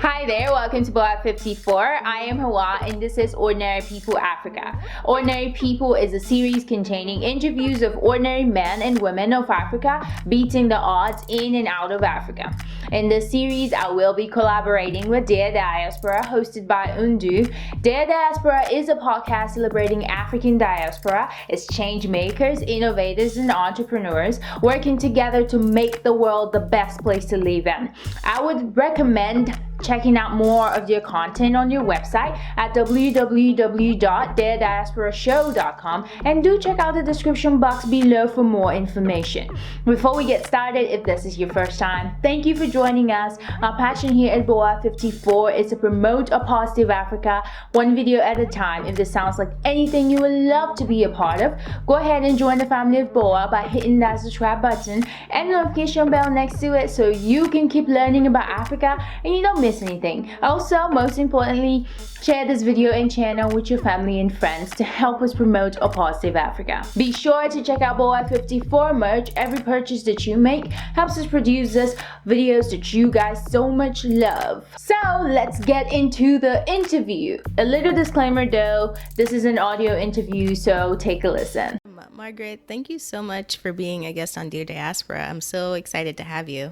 Hi there, welcome to Boa 54. I am Hawa and this is Ordinary People Africa. Ordinary People is a series containing interviews of ordinary men and women of Africa beating the odds in and out of Africa. In this series, I will be collaborating with Dear Diaspora, hosted by Undu. Dear Diaspora is a podcast celebrating African diaspora, its change makers, innovators, and entrepreneurs working together to make the world the best place to live in. I would recommend checking out more of their content on your website at www.theirdiasporashow.com, and do check out the description box below for more information. Before we get started, if this is your first time, thank you for joining us. Our passion here at Boa 54 is to promote a positive Africa, one video at a time. If this sounds like anything you would love to be a part of, go ahead and join the family of Boa by hitting that subscribe button and notification bell next to it so you can keep learning about Africa and you don't miss anything. Also, most importantly, share this video and channel with your family and friends to help us promote a positive Africa. Be sure to check out Boa 54 merch. Every purchase that you make helps us produce this videos that you guys so much love. So let's get into the interview. A little disclaimer though, this is an audio interview, so take a listen. Margaret, thank you so much for being a guest on Dear Diaspora. I'm so excited to have you.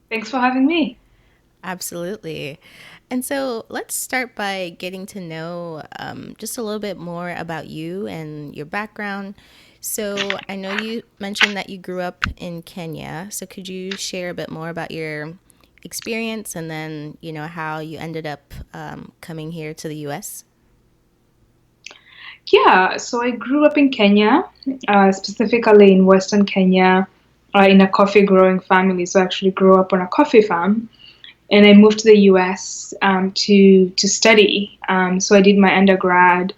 Thanks for having me. Absolutely. And so let's start by getting to know just a little bit more about you and your background. So I know you mentioned that you grew up in Kenya. So could you share a bit more about your experience and then, how you ended up coming here to the U.S.? Yeah, so I grew up in Kenya, specifically in Western Kenya, in a coffee growing family. So I actually grew up on a coffee farm. And I moved to the U.S. to study. So I did my undergrad.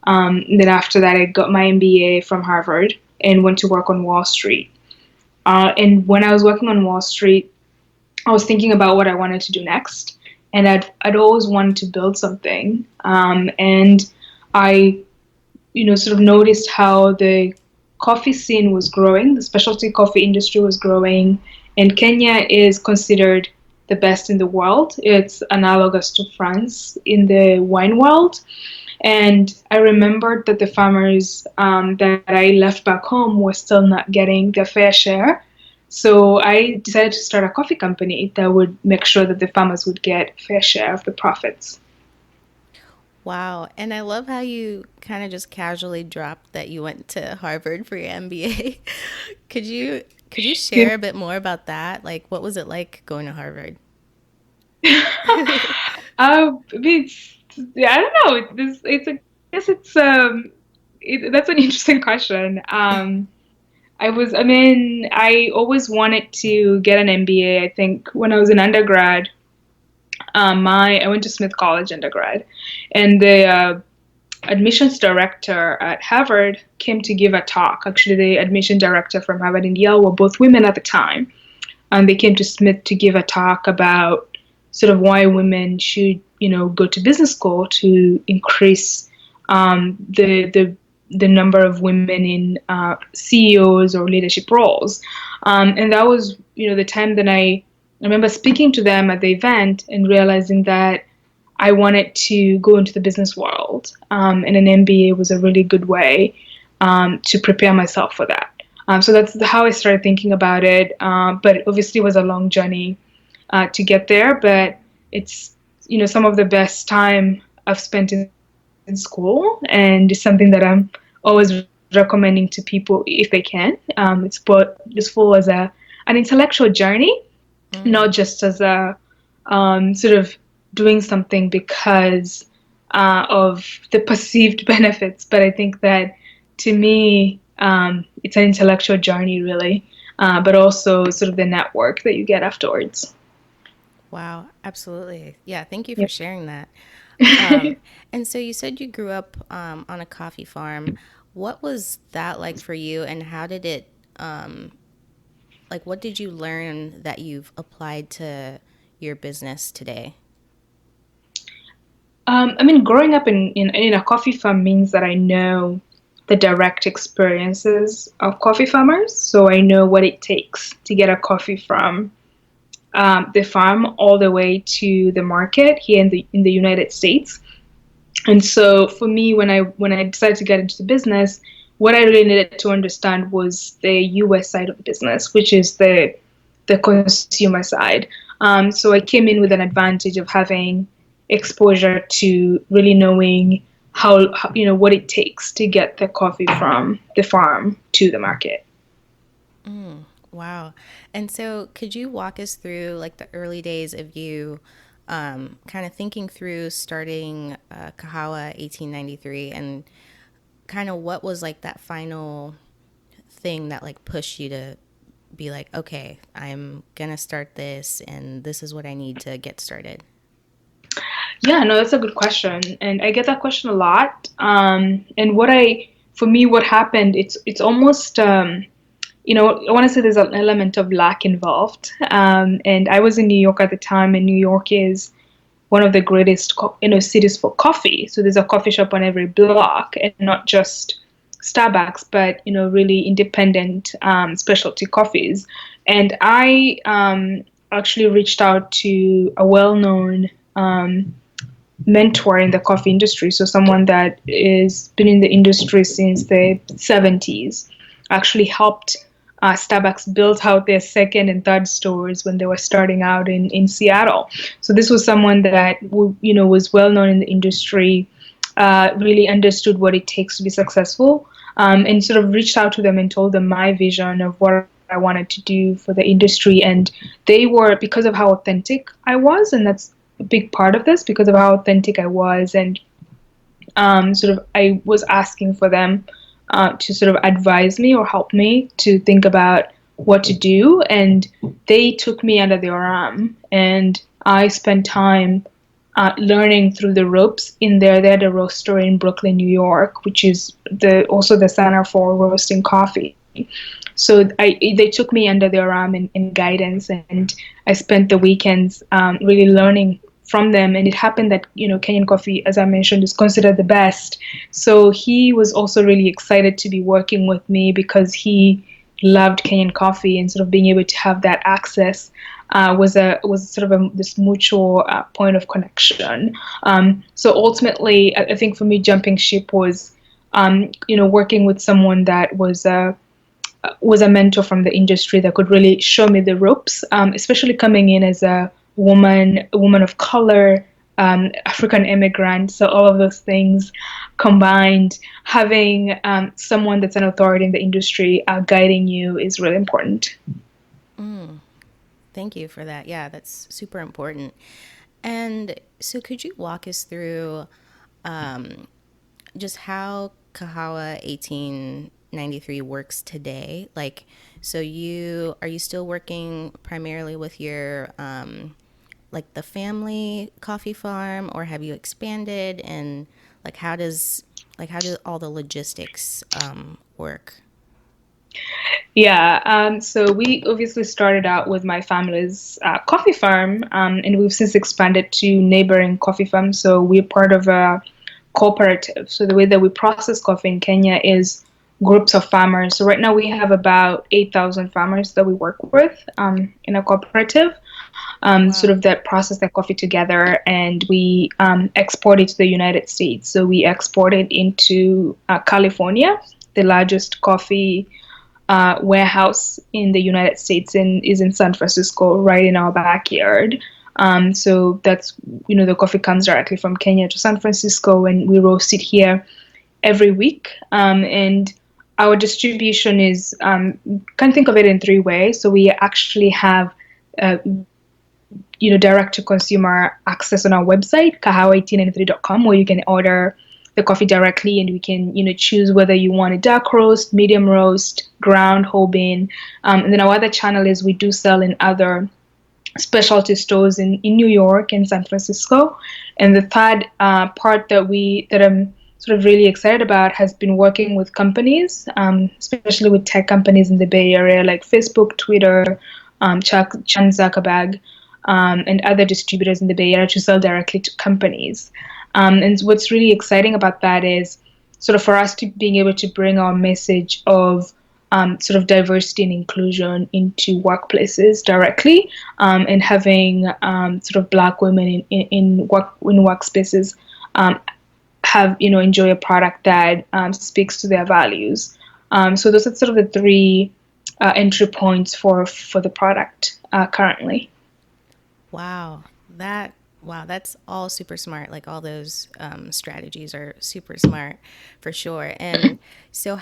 Then after that, I got my MBA from Harvard and went to work on Wall Street. And when I was working on Wall Street, I was thinking about what I wanted to do next. And I'd always wanted to build something. And I, sort of noticed how the coffee scene was growing. The specialty coffee industry was growing. And Kenya is considered the best in the world. It's analogous to France in the wine world. And I remembered that the farmers that I left back home were still not getting their fair share. So I decided to start a coffee company that would make sure that the farmers would get a fair share of the profits. Wow. And I love how you kind of just casually dropped that you went to Harvard for your MBA. Could you share a bit more about that? Like, what was it like going to Harvard? I don't know. That's an interesting question. I always wanted to get an MBA. I think when I was an undergrad, I went to Smith College undergrad, and the admissions director at Harvard came to give a talk. Actually, the admission director from Harvard and Yale were both women at the time. And they came to Smith to give a talk about sort of why women should, go to business school to increase the number of women in CEOs or leadership roles. And that was, the time that I remember speaking to them at the event and realizing that I wanted to go into the business world, and an MBA was a really good way to prepare myself for that. So that's how I started thinking about it. But obviously, it was a long journey to get there. But it's some of the best time I've spent in school, and it's something that I'm always recommending to people if they can. It's useful as an intellectual journey, not just as a sort of doing something because of the perceived benefits. But I think that to me, it's an intellectual journey, really, but also sort of the network that you get afterwards. Wow, absolutely. Yeah, thank you for sharing that. And so you said you grew up on a coffee farm. What was that like for you, and how did it, what did you learn that you've applied to your business today? Growing up in a coffee farm means that I know the direct experiences of coffee farmers. So I know what it takes to get a coffee from the farm all the way to the market here in the United States. And so for me, when I decided to get into the business, what I really needed to understand was the US side of the business, which is the consumer side. So I came in with an advantage of having exposure to really knowing how what it takes to get the coffee from the farm to the market. Wow. And so could you walk us through like the early days of you kind of thinking through starting Kahawa 1893, and kind of what was like that final thing that like pushed you to be like, okay, I'm gonna start this and this is what I need to get started? Yeah, no, that's a good question, and I get that question a lot. And for me, what happened, it's almost, I want to say there's an element of luck involved. And I was in New York at the time, and New York is one of the greatest, cities for coffee. So there's a coffee shop on every block, and not just Starbucks, but really independent specialty coffees. And I actually reached out to a well-known mentor in the coffee industry. So someone that is been in the industry since the 70s, actually helped Starbucks build out their second and third stores when they were starting out in Seattle. So this was someone that was well known in the industry, really understood what it takes to be successful, and sort of reached out to them and told them my vision of what I wanted to do for the industry. And they were, because of how authentic I was, and that's a big part of this, because of how authentic I was, and sort of I was asking for them to sort of advise me or help me to think about what to do. And they took me under their arm, and I spent time learning through the ropes in there. They had a roaster in Brooklyn, New York, which is also the center for roasting coffee. So they took me under their arm in guidance, and I spent the weekends really learning from them. And it happened that Kenyan coffee, as I mentioned, is considered the best. So he was also really excited to be working with me, because he loved Kenyan coffee, and sort of being able to have that access was sort of this mutual point of connection. So ultimately, I think for me, jumping ship was working with someone that was a mentor from the industry that could really show me the ropes, especially coming in as a woman of color, African immigrant. So all of those things combined, having someone that's an authority in the industry guiding you is really important. Thank you for that. Yeah, that's super important. And so could you walk us through just how Kahawa 1893 works today? Like, so are you still working primarily with your like the family coffee farm, or have you expanded? And like how do all the logistics work? Yeah, so we obviously started out with my family's coffee farm, and we've since expanded to neighboring coffee farms. So we're part of a cooperative. So the way that we process coffee in Kenya is groups of farmers. So right now we have about 8,000 farmers that we work with in a cooperative, Wow. sort of that process that coffee together, and we export it to the United States. So we export it into California, the largest coffee warehouse in the United States, and is in San Francisco, right in our backyard. So that's, the coffee comes directly from Kenya to San Francisco, and we roast it here every week. And our distribution is, can think of it in three ways. So we actually have, direct to consumer access on our website, kahawa1893.com, where you can order the coffee directly, and we can choose whether you want a dark roast, medium roast, ground, whole bean. And then our other channel is we do sell in other specialty stores in New York and San Francisco. And the third part that I'm sort of really excited about has been working with companies, especially with tech companies in the Bay Area like Facebook, Twitter, Chuck Zuckerberg, and other distributors in the Bay Area to sell directly to companies. And what's really exciting about that is sort of for us to being able to bring our message of sort of diversity and inclusion into workplaces directly, and having sort of Black women in workspaces have enjoy a product that speaks to their values. So those are sort of the three entry points for the product currently. Wow, that's all super smart. Like all those strategies are super smart for sure. And so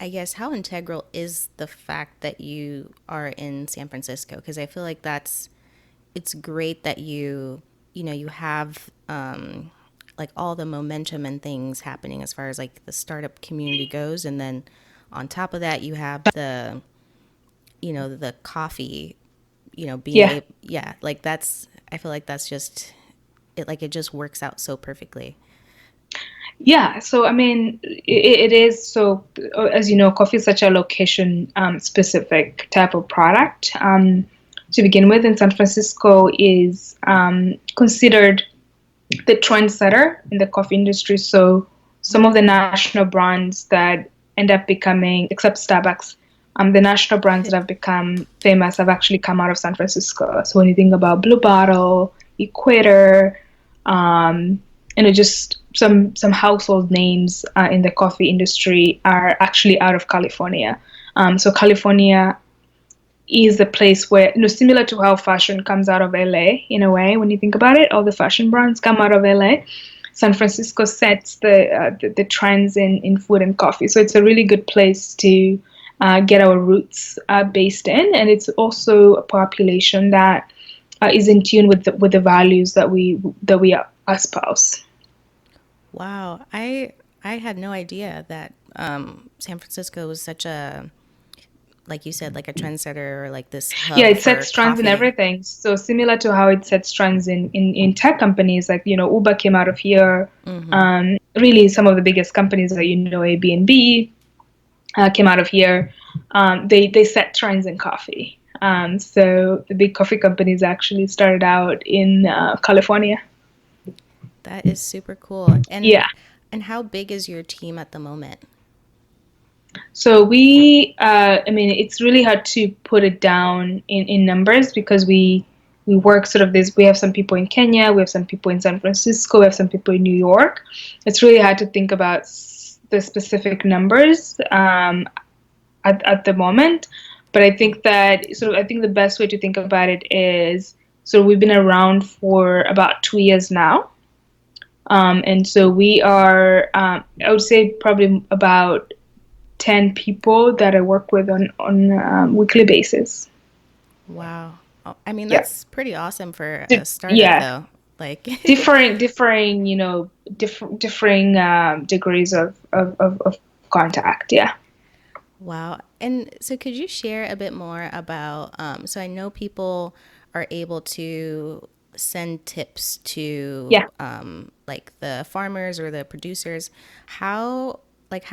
I guess how integral is the fact that you are in San Francisco? Because I feel like it's great that you have like all the momentum and things happening as far as like the startup community goes, and then on top of that you have the coffee, being Yeah. able, yeah, like I feel like that's just it, like it just works out so perfectly. Yeah, so I mean, it is so, as you know, coffee is such a location specific type of product. To begin with, in San Francisco is considered the trendsetter in the coffee industry. So some of the national brands that end up becoming, except Starbucks, the national brands that have become famous have actually come out of San Francisco. So when you think about Blue Bottle, Equator, just some household names in the coffee industry are actually out of California. So California is the place where, similar to how fashion comes out of LA in a way, when you think about it, all the fashion brands come out of LA. San Francisco sets the trends in food and coffee. So it's a really good place to get our roots based in. And it's also a population that is in tune with the values that we espouse. Wow, I had no idea that San Francisco was such a, like you said, like a trendsetter or like this Yeah, hub it for sets trends in coffee. everything. So similar to how it sets trends in tech companies, like, Uber came out of here. Really, some of the biggest companies that Airbnb came out of here. They set trends in coffee. So the big coffee companies actually started out in California. That is super cool. Yeah. And how big is your team at the moment? So I mean, it's really hard to put it down in numbers because we work sort of this. We have some people in Kenya, we have some people in San Francisco, we have some people in New York. It's really hard to think about the specific numbers at the moment. But I think I think the best way to think about it is, so we've been around for about 2 years now. And so we are, I would say probably about 10 people that I work with on weekly basis. Wow. Oh, I mean, Yeah. that's pretty awesome for a startup Yeah. though. Like Differing, differing degrees of contact. Yeah. wow. And so could you share a bit more about so I know people are able to send tips to Yeah. like the farmers or the producers. How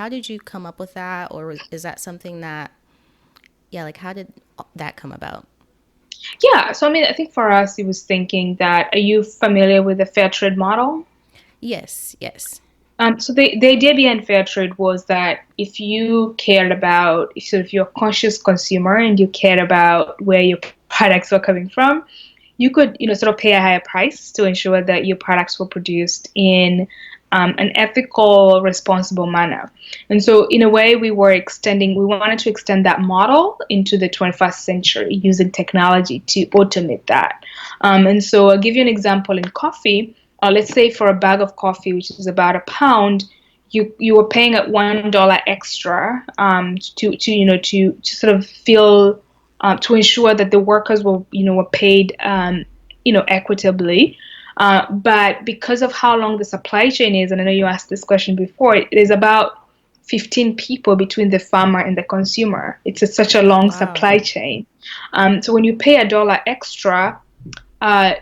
did you come up with that, or is that something that, yeah, like how did that come about? Yeah. So, I mean, I think for us, it was thinking that, are you familiar with the fair trade model? Yes, yes. So the idea behind fair trade was that if you cared about, if you're a conscious consumer and you cared about where your products were coming from, you could, sort of pay a higher price to ensure that your products were produced in an ethical, responsible manner. And so, in a way, we wanted to extend that model into the 21st century using technology to automate that. And so, I'll give you an example in coffee. Let's say for a bag of coffee, which is about a pound, you were paying at $1 extra to sort of feel to ensure that the workers were paid equitably. But because of how long the supply chain is, and I know you asked this question before, it is about 15 people between the farmer and the consumer. Such a long Wow. supply chain. So when you pay $1 extra, uh,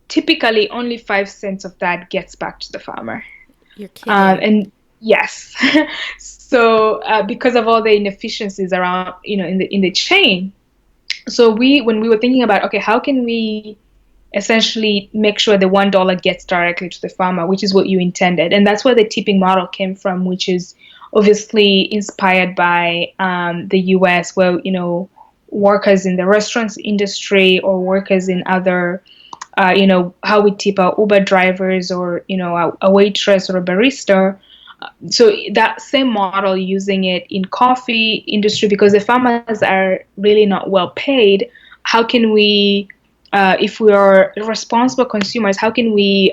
typically only 5 cents of that gets back to the farmer. You're kidding. And yes, so because of all the inefficiencies around, in the chain, so when we were thinking about, okay, how can we essentially make sure the $1 gets directly to the farmer, which is what you intended. And that's where the tipping model came from, which is, obviously inspired by the US, where, workers in the restaurants industry or workers in other, how we tip our Uber drivers or, a waitress or a barista. So that same model, using it in coffee industry, because the farmers are really not well paid. How can we, if we are responsible consumers, how can we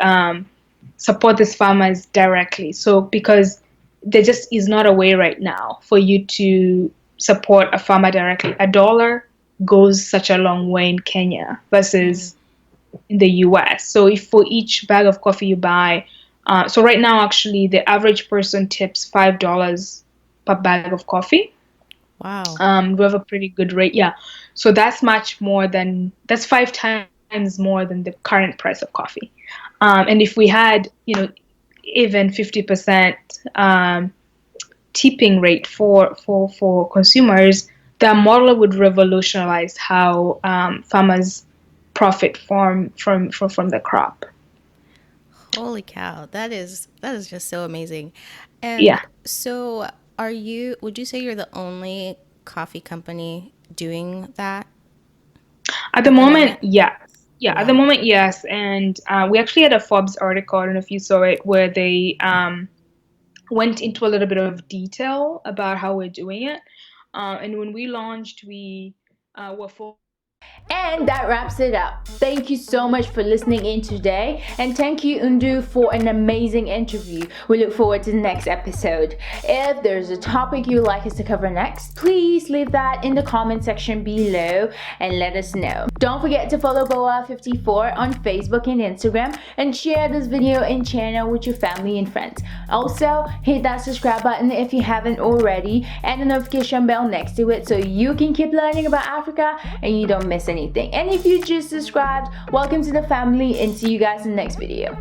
support these farmers directly? So because there just is not a way right now for you to support a farmer directly. $1 goes such a long way in Kenya versus in the US. So if for each bag of coffee you buy, so right now actually the average person tips $5 per bag of coffee. Wow. We have a pretty good rate. Yeah. So that's 5 times more than the current price of coffee. And if we had, even 50% tipping rate for consumers, the model would revolutionize how farmers profit from the crop. Holy cow. That is just so amazing. And Yeah. so would you say you're the only coffee company doing that At the at the moment, moment? yes. Yeah, at the Wow. moment, yes. And we actually had a Forbes article, I don't know if you saw it, where they went into a little bit of detail about how we're doing it. And when we launched, we were for. And that wraps it up. Thank you so much for listening in today, and thank you, Undu, for an amazing interview. We look forward to the next episode. If there's a topic you'd like us to cover next, please leave that in the comment section below and let us know. Don't forget to follow Boa54 on Facebook and Instagram, and share this video and channel with your family and friends. Also, hit that subscribe button if you haven't already, and the notification bell next to it so you can keep learning about Africa and you don't miss anything. And if you just subscribed, welcome to the family, and see you guys in the next video.